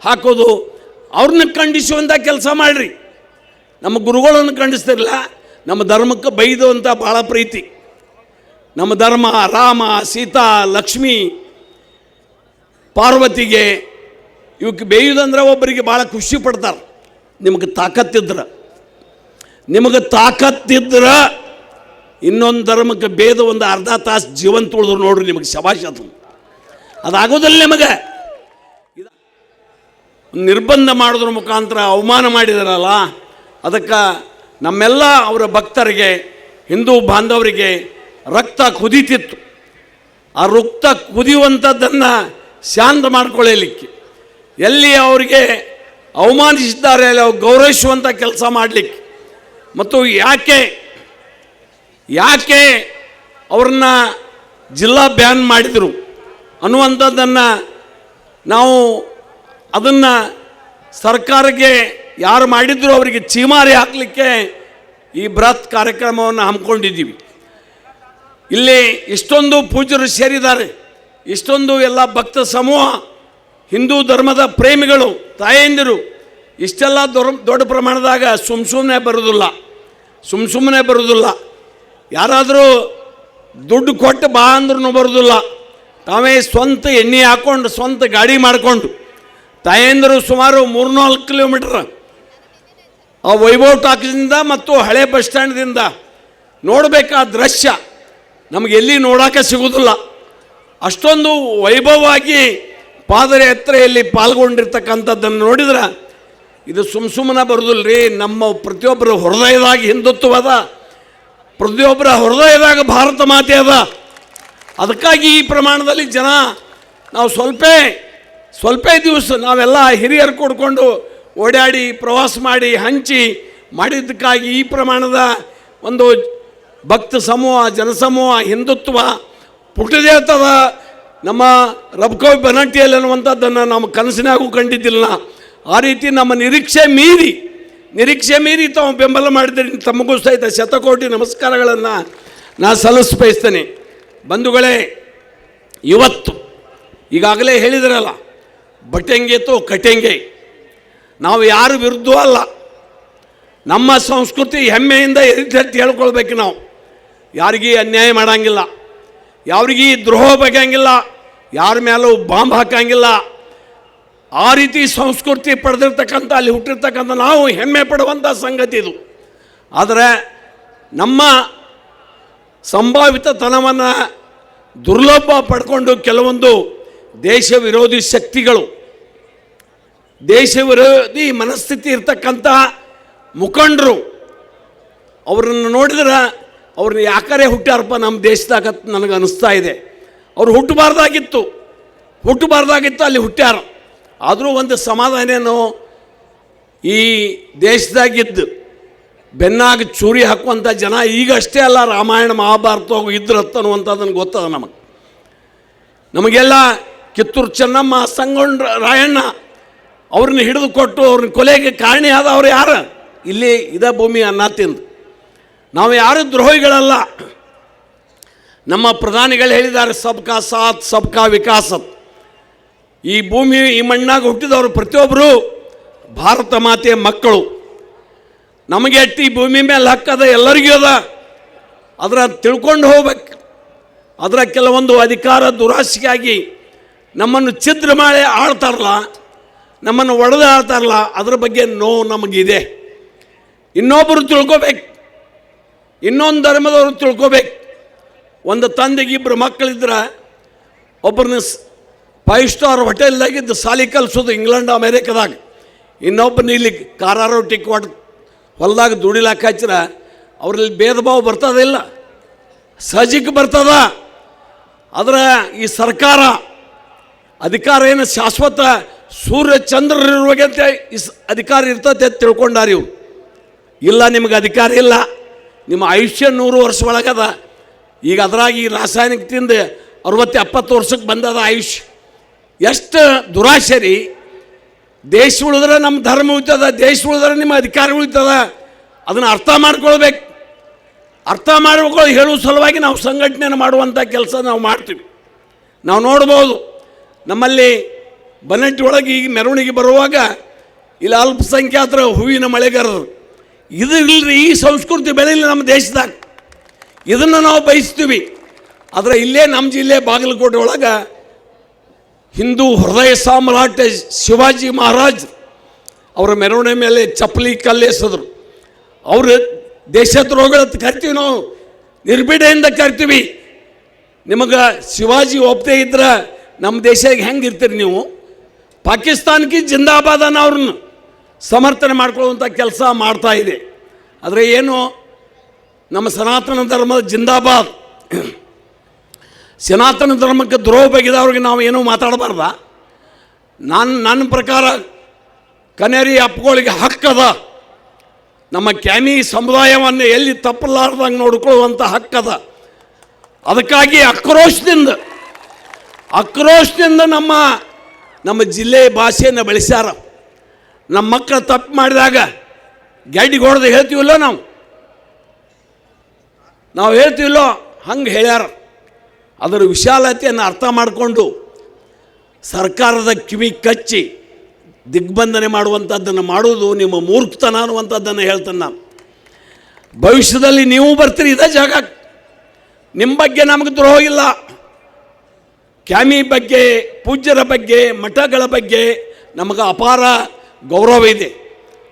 ಹಾಕೋದು, ಅವ್ರನ್ನ ಖಂಡಿಸುವಂಥ ಕೆಲಸ ಮಾಡಿರಿ. ನಮ್ಮ ಗುರುಗಳನ್ನು ಖಂಡಿಸ್ತಿರಲಿಲ್ಲ, ನಮ್ಮ ಧರ್ಮಕ್ಕೆ ಬೈದು ಅಂತ ಭಾಳ ಪ್ರೀತಿ. ನಮ್ಮ ಧರ್ಮ ರಾಮ, ಸೀತಾ, ಲಕ್ಷ್ಮೀ, ಪಾರ್ವತಿಗೆ ಇವಕ್ಕೆ ಬೇಯುವುದಂದ್ರೆ ಒಬ್ಬರಿಗೆ ಭಾಳ ಖುಷಿ ಪಡ್ತಾರೆ. ನಿಮಗೆ ತಾಕತ್ತಿದ್ರೆ ಇನ್ನೊಂದು ಧರ್ಮಕ್ಕೆ ಬೇದ ಒಂದು ಅರ್ಧ ತಾಸು ಜೀವಂತ ಉಳಿದ್ರು ನೋಡ್ರಿ, ನಿಮಗೆ ಶಬಾಷ್. ಅದಾಗೋದಿಲ್ಲ. ನಿಮಗೆ ನಿರ್ಬಂಧ ಮಾಡೋದ್ರ ಮುಖಾಂತರ ಅವಮಾನ ಮಾಡಿದಾರಲ್ಲ, ಅದಕ್ಕೆ ನಮ್ಮೆಲ್ಲ ಅವರ ಭಕ್ತರಿಗೆ, ಹಿಂದೂ ಬಾಂಧವರಿಗೆ ರಕ್ತ ಕುದೀತಿತ್ತು. ಆ ರಕ್ತ ಕುದಿಯುವಂಥದ್ದನ್ನು ಶಾಂತ ಮಾಡ್ಕೊಳ್ಳಲಿಕ್ಕೆ, ಎಲ್ಲಿ ಅವರಿಗೆ ಅವಮಾನಿಸಿದ್ದಾರೆ ಅಲ್ಲಿ ಅವ್ರು ಗೌರವಿಸುವಂಥ ಕೆಲಸ ಮಾಡಲಿಕ್ಕೆ, ಮತ್ತು ಯಾಕೆ ಅವ್ರನ್ನ ಜಿಲ್ಲಾ ಬ್ಯಾನ್ ಮಾಡಿದರು ಅನ್ನುವಂಥದ್ದನ್ನು ನಾವು ಅದನ್ನು ಸರ್ಕಾರಕ್ಕೆ ಯಾರು ಮಾಡಿದ್ರು ಅವರಿಗೆ ಚೀಮಾರಿ ಹಾಕಲಿಕ್ಕೆ ಈ ಬೃಹತ್ ಕಾರ್ಯಕ್ರಮವನ್ನು ಹಮ್ಮಿಕೊಂಡಿದ್ದೀವಿ. ಇಲ್ಲಿ ಇಷ್ಟೊಂದು ಪೂಜ್ಯರು ಸೇರಿದ್ದಾರೆ, ಇಷ್ಟೊಂದು ಎಲ್ಲ ಭಕ್ತ ಸಮೂಹ, ಹಿಂದೂ ಧರ್ಮದ ಪ್ರೇಮಿಗಳು, ತಾಯಂದಿರು ಇಷ್ಟೆಲ್ಲ ದೊಡ್ಡ ಪ್ರಮಾಣದಾಗ ಸುಮ್ಮನೆ ಬರೋದಿಲ್ಲ. ಯಾರಾದರೂ ದುಡ್ಡು ಕೊಟ್ಟು ಬಾ ಅಂದ್ರೂ ಬರೋದಿಲ್ಲ. ತಾವೇ ಸ್ವಂತ ಎಣ್ಣೆ ಹಾಕ್ಕೊಂಡು, ಸ್ವಂತ ಗಾಡಿ ಮಾಡಿಕೊಂಡು ತಾಯಂದಿರು ಸುಮಾರು 3-4 ಕಿಲೋಮೀಟ್ರ್ ಆ ವೈಭವ್ ಟಾಕೀಸಿಂದ ಮತ್ತು ಹಳೆ ಬಸ್ ಸ್ಟ್ಯಾಂಡ್ದಿಂದ ನೋಡಬೇಕಾದ ದೃಶ್ಯ ನಮಗೆ ಎಲ್ಲಿ ನೋಡೋಕೆ ಸಿಗೋದಿಲ್ಲ. ಅಷ್ಟೊಂದು ವೈಭವವಾಗಿ ಪಾದಯಾತ್ರೆಯಲ್ಲಿ ಪಾಲ್ಗೊಂಡಿರ್ತಕ್ಕಂಥದ್ದನ್ನು ನೋಡಿದ್ರೆ ಇದು ಸುಮ್ಮನೆ ಬರೋದಿಲ್ಲ ರೀ. ನಮ್ಮ ಪ್ರತಿಯೊಬ್ಬರ ಹೃದಯದಾಗ ಹಿಂದುತ್ವ ಅದ, ಪ್ರತಿಯೊಬ್ಬರ ಹೃದಯದಾಗ ಭಾರತ ಮಾತೆ ಅದ. ಅದಕ್ಕಾಗಿ ಈ ಪ್ರಮಾಣದಲ್ಲಿ ಜನ ನಾವು ಸ್ವಲ್ಪ ದಿವಸ ನಾವೆಲ್ಲ ಹಿರಿಯರು ಕೂಡ್ಕೊಂಡು ಓಡಾಡಿ ಪ್ರವಾಸ ಮಾಡಿ ಹಂಚಿ ಮಾಡಿದ್ದಕ್ಕಾಗಿ ಈ ಪ್ರಮಾಣದ ಒಂದು ಭಕ್ತ ಸಮೂಹ, ಜನಸಮೂಹ, ಹಿಂದುತ್ವ ಪುಟ್ಟದೇತದ ನಮ್ಮ ರಬಕವಿ ಬನಟ್ಟಿಯಲ್ಲಿ ಅನ್ನುವಂಥದ್ದನ್ನು ನಮ್ಮ ಕನಸಿನಾಗೂ ಕಂಡಿದ್ದಿಲ್ಲ. ಆ ರೀತಿ ನಮ್ಮ ನಿರೀಕ್ಷೆ ಮೀರಿ ತಾವು ಬೆಂಬಲ ಮಾಡಿದರೆ ತಮಗೂ ಸಹಿತ ಶತಕೋಟಿ ನಮಸ್ಕಾರಗಳನ್ನು ನಾನು ಸಲ್ಲಿಸಬಯಸ್ತೇನೆ. ಬಂಧುಗಳೇ, ಇವತ್ತು ಈಗಾಗಲೇ ಹೇಳಿದ್ರಲ್ಲ, ಬಟೆಂಗೆ ತೋ ಕಟೆಂಗೆ, ನಾವು ಯಾರು ವಿರುದ್ಧ ಅಲ್ಲ. ನಮ್ಮ ಸಂಸ್ಕೃತಿ ಹೆಮ್ಮೆಯಿಂದ ಎತ್ತಿ ಹೇಳ್ಕೊಳ್ಬೇಕು. ನಾವು ಯಾರಿಗೂ ಅನ್ಯಾಯ ಮಾಡೋಂಗಿಲ್ಲ, ಯಾರಿಗೂ ದ್ರೋಹ ಬಗೆಯಂಗಿಲ್ಲ, ಯಾರ ಮೇಲೂ ಬಾಂಬ್ ಹಾಕಂಗಿಲ್ಲ. ಆ ರೀತಿ ಸಂಸ್ಕೃತಿ ಪಡೆದಿರ್ತಕ್ಕಂಥ, ಅಲ್ಲಿ ಹುಟ್ಟಿರ್ತಕ್ಕಂಥ ನಾವು ಹೆಮ್ಮೆ ಪಡುವಂಥ ಸಂಗತಿ ಇದು. ಆದರೆ ನಮ್ಮ ಸಂಭಾವಿತತನವನ್ನು ದುರ್ಲಭ ಪಡ್ಕೊಂಡು ಕೆಲವೊಂದು ದೇಶ ವಿರೋಧಿ ಶಕ್ತಿಗಳು, ದೇಶ ವಿರೋಧಿ ಮನಸ್ಥಿತಿ ಇರ್ತಕ್ಕಂಥ ಮುಖಂಡರು, ಅವರನ್ನು ನೋಡಿದ್ರೆ ಅವ್ರನ್ನ ಯಾಕರೆ ಹುಟ್ಟ್ಯಾರಪ್ಪ ನಮ್ಮ ದೇಶದಾಗ ನನಗೆ ಅನ್ನಿಸ್ತಾ ಇದೆ. ಅವರು ಹುಟ್ಟಬಾರ್ದಾಗಿತ್ತು, ಅಲ್ಲಿ ಹುಟ್ಟ್ಯಾರ. ಆದರೂ ಒಂದು ಸಮಾಧಾನೇನೋ, ಈ ದೇಶದಾಗಿದ್ದು ಬೆನ್ನಾಗಿ ಚೂರಿ ಹಾಕುವಂಥ ಜನ ಈಗಷ್ಟೇ ಅಲ್ಲ, ರಾಮಾಯಣ ಮಹಾಭಾರತ ಇದ್ರತ್ತನ್ನುವಂಥದ್ದನ್ನು ಗೊತ್ತದ ನಮಗೆಲ್ಲ. ಕಿತ್ತೂರು ಚೆನ್ನಮ್ಮ, ಸಂಗೊಳ್ಳ ರಾಯಣ್ಣ ಅವ್ರನ್ನ ಹಿಡಿದು ಕೊಟ್ಟು ಅವ್ರನ್ನ ಕೊಲೆಗೆ ಕಾರಣಿಯಾದವ್ರು ಯಾರು? ಇಲ್ಲಿ ಇದೇ ಭೂಮಿ ಅನ್ನ ತಿಂದು. ನಾವು ಯಾರು ದ್ರೋಹಿಗಳಲ್ಲ. ನಮ್ಮ ಪ್ರಧಾನಿಗಳು ಹೇಳಿದ್ದಾರೆ, ಸಬ್ಕಾ ಸಾಥ್ ಸಬ್ಕಾ ವಿಕಾಸತ್. ಈ ಭೂಮಿ, ಈ ಮಣ್ಣಾಗ ಹುಟ್ಟಿದವರು ಪ್ರತಿಯೊಬ್ಬರು ಭಾರತ ಮಾತೆಯ ಮಕ್ಕಳು. ನಮಗೆ ಈ ಭೂಮಿ ಮೇಲೆ ಹಕ್ಕದ, ಎಲ್ಲರಿಗೂ ಅದ. ಅದರ ತಿಳ್ಕೊಂಡು ಹೋಗ್ಬೇಕು. ಅದರ ಕೆಲವೊಂದು ಅಧಿಕಾರ ದುರಾಸೆಗಾಗಿ ನಮ್ಮನ್ನು ಛಿದ್ರ ಮಾಡಿ ಆಳ್ತಾರಲ್ಲ, ನಮ್ಮನ್ನು ಒಡೆದು ಆಳ್ತಾರಲ್ಲ, ಅದರ ಬಗ್ಗೆ ನೋವು ನಮಗಿದೆ. ಇನ್ನೊಬ್ಬರು ತಿಳ್ಕೊಬೇಕು, ಇನ್ನೊಂದು ಧರ್ಮದವರು ತಿಳ್ಕೊಬೇಕು. ಒಂದು ತಂದೆಗೆ 2 ಮಕ್ಕಳಿದ್ರೆ ಒಬ್ಬರನ್ನ 5 ಸ್ಟಾರ್ ಹೋಟೆಲ್ದಾಗಿದ್ದು ಸಾಲಿ ಕಲಿಸೋದು ಇಂಗ್ಲೆಂಡ್ ಅಮೇರಿಕಾದಾಗ, ಇನ್ನೊಬ್ಬನ ಇಲ್ಲಿ ಖಾರ ರೊಟ್ಟಿ ಕೊಟ್ಟು ಹೊಲದಾಗ ದುಡಿಲಾಕ ಹಚ್ಚಿರ ಅವರಲ್ಲಿ ಭೇದ ಭಾವ ಬರ್ತದಿಲ್ಲ, ಸಹಜಕ್ಕೆ ಬರ್ತದ. ಆದರೆ ಈ ಸರ್ಕಾರ ಅಧಿಕಾರ ಏನು ಶಾಶ್ವತ ಸೂರ್ಯ ಚಂದ್ರರಿರುವಾಗಂತೆ ಈ ಅಧಿಕಾರ ಇರ್ತದೆ ಅಂತ ತಿಳ್ಕೊಂಡಾರ ಇವರು. ಇಲ್ಲ, ನಿಮಗೆ ಅಧಿಕಾರ ಇಲ್ಲ, ನಿಮ್ಮ ಆಯುಷ್ಯ 100 ವರ್ಷ ಒಳಗದ. ಈಗ ಅದರಾಗ ಈ ರಾಸಾಯನಿಕ ತಿಂದು 60-70 ವರ್ಷಕ್ಕೆ ಬಂದದ ಆಯುಷ್ಯ. ಎಷ್ಟು ದುರಾಶೆ ರೀ. ದೇಶ ಉಳಿದ್ರೆ ನಮ್ಮ ಧರ್ಮ ಉಳಿತದ, ದೇಶ ಉಳಿದ್ರೆ ನಿಮ್ಮ ಅಧಿಕಾರ ಉಳಿತದ. ಅದನ್ನು ಅರ್ಥ ಮಾಡ್ಕೊಳ್ಬೇಕು. ಅರ್ಥ ಮಾಡ್ಕೊಳ್ಳಿ ಹೇಳುವ ಸಲುವಾಗಿ ನಾವು ಸಂಘಟನೆಯನ್ನು ಮಾಡುವಂಥ ಕೆಲಸ ನಾವು ಮಾಡ್ತೀವಿ. ನಾವು ನೋಡ್ಬೋದು, ನಮ್ಮಲ್ಲಿ ಬನ್ನಟ್ಟಿ ಒಳಗೆ ಈಗ ಮೆರವಣಿಗೆ ಬರುವಾಗ ಇಲ್ಲಿ ಅಲ್ಪಸಂಖ್ಯಾತರ ಹೂವಿನ ಮಳೆಗಾರರು ಇದು ಇಲ್ಲರಿ, ಈ ಸಂಸ್ಕೃತಿ ಬೆಳೆಯಲಿ ನಮ್ಮ ದೇಶದಾಗ. ಇದನ್ನು ನಾವು ಬಯಸ್ತೀವಿ. ಆದರೆ ಇಲ್ಲೇ ನಮ್ಮ ಜಿಲ್ಲೆ ಬಾಗಲಕೋಟೆ ಒಳಗೆ ಹಿಂದೂ ಹೃದಯ ಸಾಮ್ರಾಟ ಶಿವಾಜಿ ಮಹಾರಾಜ್ ಅವರ ಮೆರವಣಿಗೆ ಮೇಲೆ ಚಪ್ಪಲಿ ಕಲ್ಲೆಸೆದ್ರು. ಅವರು ದೇಶದ್ರೋಹಗಳ ಕರಿತೀವಿ, ನಾವು ನಿರ್ಭೀಡೆಯಿಂದ ಕರಿತೀವಿ. ನಿಮಗೆ ಶಿವಾಜಿ ಒಪ್ಪದೇ ಇದ್ರೆ ನಮ್ಮ ದೇಶಕ್ಕೆ ಹೆಂಗೆ ಇರ್ತೀರಿ ನೀವು? ಪಾಕಿಸ್ತಾನಕ್ಕೆ ಜಿಂದಾಬಾದನ್ನು ಅವ್ರನ್ನ ಸಮರ್ಥನೆ ಮಾಡ್ಕೊಳ್ಳುವಂಥ ಕೆಲಸ ಮಾಡ್ತಾ ಇದೆ. ಆದರೆ ಏನು ನಮ್ಮ ಸನಾತನ ಧರ್ಮದ ಜಿಂದಾಬಾದ್. ಸನಾತನ ಧರ್ಮಕ್ಕೆ ದ್ರೋಹ ಬಗೆದವ್ರಿಗೆ ನಾವು ಏನೂ ಮಾತಾಡಬಾರ್ದ? ನನ್ನ ಪ್ರಕಾರ ಕನೇರಿ ಅಪ್ಪಗಳಿಗೆ ಹಕ್ಕದ. ನಮ್ಮ ಕ್ಯಾಮಿ ಸಮುದಾಯವನ್ನು ಎಲ್ಲಿ ತಪ್ಪಲಾರ್ದಂಗೆ ನೋಡ್ಕೊಳ್ಳುವಂಥ ಹಕ್ಕದ. ಅದಕ್ಕಾಗಿ ಆಕ್ರೋಶದಿಂದ ನಮ್ಮ ಜಿಲ್ಲೆ ಭಾಷೆಯನ್ನು ಬೆಳೆಸ್ಯಾರ. ನಮ್ಮ ಮಕ್ಕಳು ತಪ್ಪು ಮಾಡಿದಾಗ ಗೆಡ್ಡಿಗೆ ಹೊಡೆದು ಹೇಳ್ತೀವಲ್ಲೋ, ನಾವು ಹೇಳ್ತೀವಲ್ಲೋ ಹಂಗೆ ಹೇಳ್ಯಾರ. ಅದರ ವಿಶಾಲತೆಯನ್ನು ಅರ್ಥ ಮಾಡಿಕೊಂಡು ಸರ್ಕಾರದ ಕಿವಿ ಕಚ್ಚಿ ದಿಗ್ಬಂಧನೆ ಮಾಡುವಂಥದ್ದನ್ನು ಮಾಡೋದು ನಿಮ್ಮ ಮೂರ್ಖತನ ಅನ್ನುವಂಥದ್ದನ್ನು ಹೇಳ್ತಾನೆ ನಾನು. ಭವಿಷ್ಯದಲ್ಲಿ ನೀವು ಬರ್ತೀರಿ ಇದೇ ಜಾಗ. ನಿಮ್ಮ ಬಗ್ಗೆ ನಮಗೆ ದ್ರೋಹ ಇಲ್ಲ. ಕ್ಯಾಮಿ ಬಗ್ಗೆ, ಪೂಜ್ಯರ ಬಗ್ಗೆ, ಮಠಗಳ ಬಗ್ಗೆ ನಮಗೆ ಅಪಾರ ಗೌರವ ಇದೆ,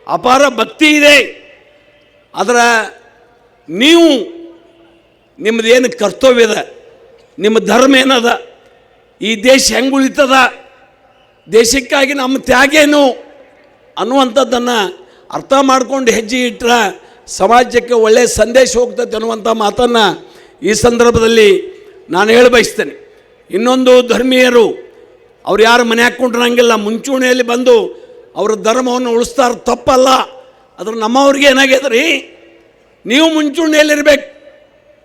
ಅಪಾರ ಭಕ್ತಿ ಇದೆ. ಅದರ ನೀವು ನಿಮ್ಮದೇನು ಕರ್ತವ್ಯದ, ನಿಮ್ಮ ಧರ್ಮ ಏನದ, ಈ ದೇಶ ಹೆಂಗೆ ಉಳಿತದ, ದೇಶಕ್ಕಾಗಿ ನಮ್ಮ ತ್ಯಾಗೇನು ಅನ್ನುವಂಥದ್ದನ್ನು ಅರ್ಥ ಮಾಡ್ಕೊಂಡು ಹೆಜ್ಜೆ ಇಟ್ಟರೆ ಸಮಾಜಕ್ಕೆ ಒಳ್ಳೆಯ ಸಂದೇಶ ಹೋಗ್ತದೆ ಅನ್ನುವಂಥ ಮಾತನ್ನು ಈ ಸಂದರ್ಭದಲ್ಲಿ ನಾನು ಹೇಳ ಬಯಸ್ತೇನೆ. ಇನ್ನೊಂದು ಧರ್ಮೀಯರು ಅವ್ರು ಯಾರು ಮನೆ ಹಾಕ್ಕೊಂಡಿರಂಗಿಲ್ಲ, ಮುಂಚೂಣಿಯಲ್ಲಿ ಬಂದು ಅವರ ಧರ್ಮವನ್ನು ಉಳಿಸ್ತಾರೆ, ತಪ್ಪಲ್ಲ. ಆದ್ರೆ ನಮ್ಮವ್ರಿಗೆ ಏನಾಗ್ಯದ ರೀ, ನೀವು ಮುಂಚೂಣಿಯಲ್ಲಿರ್ಬೇಕು.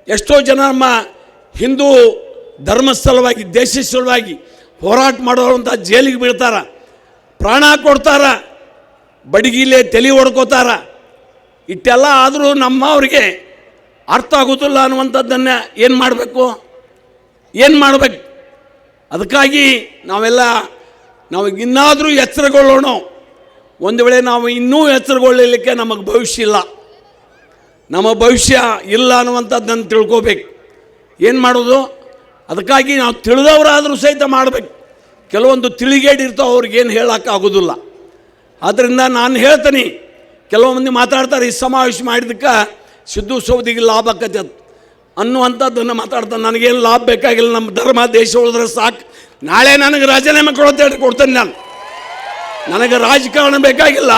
ಎಷ್ಟೋ ಜನ ನಮ್ಮ ಹಿಂದೂ ಧರ್ಮ ಸಲುವಾಗಿ, ದೇಶ ಸಲುವಾಗಿ ಹೋರಾಟ ಮಾಡೋರಂಥ ಜೈಲಿಗೆ ಬೀಳ್ತಾರ, ಪ್ರಾಣ ಕೊಡ್ತಾರ, ಬಡಗಿಲೆ ತಲೆ ಹೊಡ್ಕೋತಾರ. ಇಷ್ಟೆಲ್ಲ ಆದರೂ ನಮ್ಮವ್ರಿಗೆ ಅರ್ಥ ಆಗೋದಿಲ್ಲ ಅನ್ನುವಂಥದ್ದನ್ನು ಏನು ಮಾಡಬೇಕು? ಅದಕ್ಕಾಗಿ ನಾವು ಇನ್ನಾದರೂ ಎಚ್ಚರಗೊಳ್ಳೋಣ. ಒಂದು ವೇಳೆ ನಾವು ಇನ್ನೂ ಎಚ್ಚರಗೊಳ್ಳಲಿಕ್ಕೆ ನಮಗೆ ಭವಿಷ್ಯ ಇಲ್ಲ, ನಮ್ಮ ಭವಿಷ್ಯ ಇಲ್ಲ ಅನ್ನುವಂಥದ್ದನ್ನು ತಿಳ್ಕೋಬೇಕು. ಏನು ಮಾಡೋದು? ಅದಕ್ಕಾಗಿ ನಾವು ತಿಳಿದವರಾದರೂ ಸಹಿತ ಮಾಡಬೇಕು. ಕೆಲವೊಂದು ತಿಳಿಗೇಡಿರ್ತಾವೆ, ಅವ್ರಿಗೇನು ಹೇಳೋಕ್ಕಾಗೋದಿಲ್ಲ. ಆದ್ದರಿಂದ ನಾನು ಹೇಳ್ತೀನಿ, ಕೆಲವು ಮಂದಿ ಮಾತಾಡ್ತಾರೆ ಈ ಸಮಾವೇಶ ಮಾಡಿದ್ದಕ್ಕೆ ಸಿದ್ದು ಸೌದಿಗೆ ಲಾಭ ಆಕತಿ ಅನ್ನುವಂಥದ್ದನ್ನು ಮಾತಾಡ್ತಾನೆ. ನನಗೇನು ಲಾಭ ಬೇಕಾಗಿಲ್ಲ, ನಮ್ಮ ಧರ್ಮ ದೇಶ ಉಳಿದ್ರೆ ಸಾಕು. ನಾಳೆ ನನಗೆ ರಾಜೀನಾಮೆ ಕೊಡ್ತೇನೆ ನಾನು. ನನಗೆ ರಾಜಕಾರಣ ಬೇಕಾಗಿಲ್ಲ,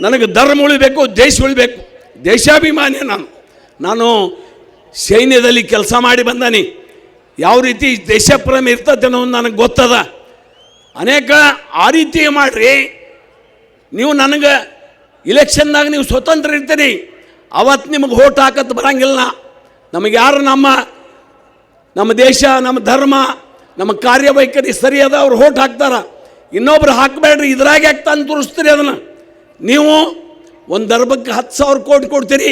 ನನಗೆ ಧರ್ಮ ಉಳಿಬೇಕು, ದೇಶ ಉಳಿಬೇಕು, ದೇಶಾಭಿಮಾನಿ ನಾನು ಸೈನ್ಯದಲ್ಲಿ ಕೆಲಸ ಮಾಡಿ ಬಂದಾನಿ. ಯಾವ ರೀತಿ ದೇಶಪ್ರೇಮ ಇರ್ತದೆ ಅನ್ನೋದು ನನಗೆ ಗೊತ್ತದ. ಅನೇಕ ಆ ರೀತಿ ಮಾಡಿರಿ. ನೀವು ನನಗೆ ಇಲೆಕ್ಷನ್ದಾಗ ನೀವು ಸ್ವತಂತ್ರ ಇರ್ತೀರಿ, ಅವತ್ತು ನಿಮಗೆ ಓಟ್ ಹಾಕತ್ತು ಬರೋಂಗಿಲ್ಲ. ನಮಗೆ ಯಾರು ನಮ್ಮ ದೇಶ, ನಮ್ಮ ಧರ್ಮ, ನಮ್ಮ ಕಾರ್ಯವೈಖರಿ ಸರಿಯಾದ ಅವ್ರು ಓಟ್ ಹಾಕ್ತಾರ. ಇನ್ನೊಬ್ರು ಹಾಕಬೇಡ್ರಿ, ಇದ್ರಾಗ ಯಾಕೆ ತಂದು ತೋರಿಸ್ತೀರಿ ಅದನ್ನು? ನೀವು ಒಂದು ಧರ್ಮಕ್ಕೆ 10,000 ಕೋಟಿ ಕೊಡ್ತೀರಿ,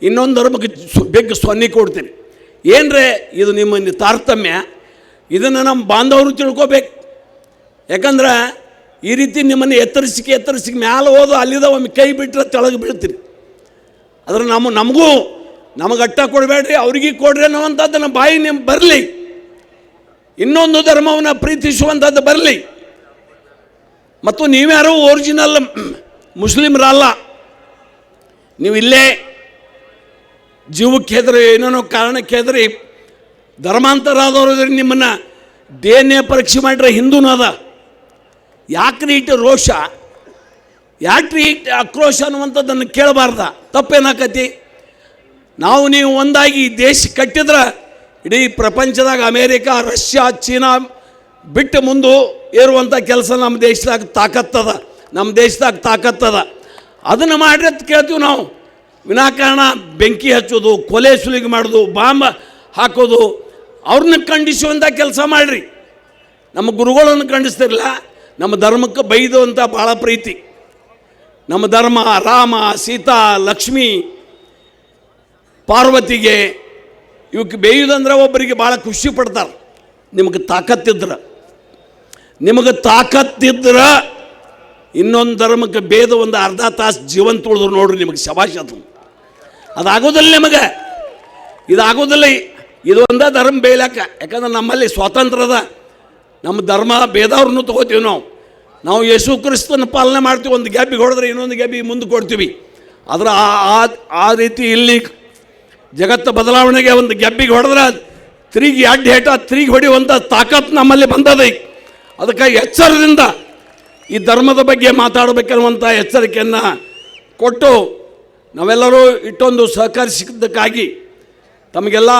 ಇನ್ನೊಂದು ಧರ್ಮಕ್ಕೆ ಬೆಗ್ಗ ಸೊನ್ನೆ ಕೊಡ್ತೀರಿ. ಏನ್ರೇ ಇದು ನಿಮ್ಮ ತಾರತಮ್ಯ? ಇದನ್ನು ನಮ್ಮ ಬಾಂಧವರು ತಿಳ್ಕೊಬೇಕು. ಯಾಕಂದ್ರೆ ಈ ರೀತಿ ನಿಮ್ಮನ್ನು ಎತ್ತರಿಸಿ ಮ್ಯಾಲೆ ಹೋದು ಅಲ್ಲಿದ ಒಮ್ಮೆ ಕೈ ಬಿಟ್ಟರೆ ತೆಳಗೆ ಬೀಳ್ತೀರಿ. ಆದರೆ ನಮಗೆ ಅಟ್ಟ ಕೊಡಬೇಡ್ರಿ, ಅವ್ರಿಗೆ ಕೊಡ್ರಿ ಅನ್ನುವಂಥದ್ದನ್ನು ಬಾಯಿ ನಿಮ್ಮ ಬರಲಿ. ಇನ್ನೊಂದು ಧರ್ಮವನ್ನು ಪ್ರೀತಿಸುವಂಥದ್ದು ಬರಲಿ. ಮತ್ತು ನೀವ್ಯಾರು ಒರಿಜಿನಲ್ ಮುಸ್ಲಿಮ್ರಲ್ಲ. ನೀವು ಇಲ್ಲೇ ಜೀವಕ್ಕೆ ಹೆದರಿ, ಏನೇನೋ ಕಾರಣಕ್ಕೆ ಹೆದರಿ ಧರ್ಮಾಂತರ ಆದವ್ರು ನಿಮ್ಮನ್ನು DNA ಪರೀಕ್ಷೆ ಮಾಡಿದ್ರೆ ಹಿಂದೂನೂ ಅದ. ಯಾಕ್ರಿ ಇಟ್ಟು ರೋಷ, ಯಾಕ್ರಿ ಇಟ್ಟು ಆಕ್ರೋಶ ಅನ್ನುವಂಥದ್ದನ್ನು ಕೇಳಬಾರ್ದ? ತಪ್ಪೇನಾಕತಿ? ನೀವು ಒಂದಾಗಿ ದೇಶ ಕಟ್ಟಿದ್ರೆ ಇಡೀ ಪ್ರಪಂಚದಾಗ ಅಮೇರಿಕಾ, ರಷ್ಯಾ, ಚೀನಾ ಬಿಟ್ಟು ಮುಂದೆ ಏರುವಂಥ ಕೆಲಸ ನಮ್ಮ ದೇಶದಾಗ ತಾಕತ್ತದ. ಅದನ್ನು ಮಾಡ್ರಿ ಅಂತ ಕೇಳ್ತೀವಿ ನಾವು. ವಿನಾಕಾರಣ ಬೆಂಕಿ ಹಚ್ಚೋದು, ಕೊಲೆ ಸುಲಿಗೆ ಮಾಡೋದು, ಬಾಂಬ್ ಹಾಕೋದು, ಅವ್ರನ್ನ ಖಂಡಿಸುವಂಥ ಕೆಲಸ ಮಾಡಿರಿ. ನಮ್ಮ ಗುರುಗಳನ್ನು ಖಂಡಿಸ್ತಿರಲಿಲ್ಲ, ನಮ್ಮ ಧರ್ಮಕ್ಕೆ ಬೈದು ಅಂತ ಭಾಳ ಪ್ರೀತಿ. ನಮ್ಮ ಧರ್ಮ ರಾಮ, ಸೀತಾ, ಲಕ್ಷ್ಮಿ, ಪಾರ್ವತಿಗೆ ಇವಕ್ಕೆ ಬೇಯುವುದಂದ್ರೆ ಒಬ್ಬರಿಗೆ ಭಾಳ ಖುಷಿ ಪಡ್ತಾರೆ. ನಿಮಗೆ ತಾಕತ್ತಿದ್ರೆ ನಿಮಗೆ ತಾಕತ್ತಿದ್ರೆ ಇನ್ನೊಂದು ಧರ್ಮಕ್ಕೆ ಭೇದ ಒಂದು ಅರ್ಧ ತಾಸು ಜೀವನ ತುಳಿದ್ರು ನೋಡ್ರಿ, ನಿಮಗೆ ಶಬಾಷ್ ಅದು. ಅದಾಗೋದಿಲ್ಲ ನಿಮಗೆ, ಇದಾಗೋದಿಲ್ಲ. ಇದು ಒಂದೇ ಧರ್ಮ ಬೇಯಲಾಕ, ಯಾಕಂದ್ರೆ ನಮ್ಮಲ್ಲಿ ಸ್ವಾತಂತ್ರ್ಯದ ನಮ್ಮ ಧರ್ಮ ಭೇದವ್ರನ್ನೂ ತೊಗೋತೀವಿ. ನಾವು ಯೇಸು ಕ್ರಿಸ್ತನ ಪಾಲನೆ ಮಾಡ್ತೀವಿ. ಒಂದು ಗ್ಯಾಬಿಗೆ ಹೊಡೆದ್ರೆ ಇನ್ನೊಂದು ಗ್ಯಾಬಿಗೆ ಮುಂದೆ ಕೊಡ್ತೀವಿ. ಆದರೆ ಆ ರೀತಿ ಇಲ್ಲಿ ಜಗತ್ತು ಬದಲಾವಣೆಗೆ ಒಂದು ಗ್ಯಾಬಿಗೆ ಹೊಡೆದ್ರೆ ತಿರುಗಿ ಅಡ್ಡಿ ಹೇಟ ತಿರುಗಿ ಹೊಡೆಯುವಂಥ ತಾಕತ್ತು ನಮ್ಮಲ್ಲಿ ಬಂದದ. ಅದಕ್ಕೆ ಎಚ್ಚರದಿಂದ ಈ ಧರ್ಮದ ಬಗ್ಗೆ ಮಾತಾಡಬೇಕೆನ್ನುವಂಥ ಎಚ್ಚರಿಕೆಯನ್ನು ಕೊಟ್ಟು ನಾವೆಲ್ಲರೂ ಇಟ್ಟೊಂದು ಸಹಕರಿಸಿದ್ದಕ್ಕಾಗಿ ತಮಗೆಲ್ಲ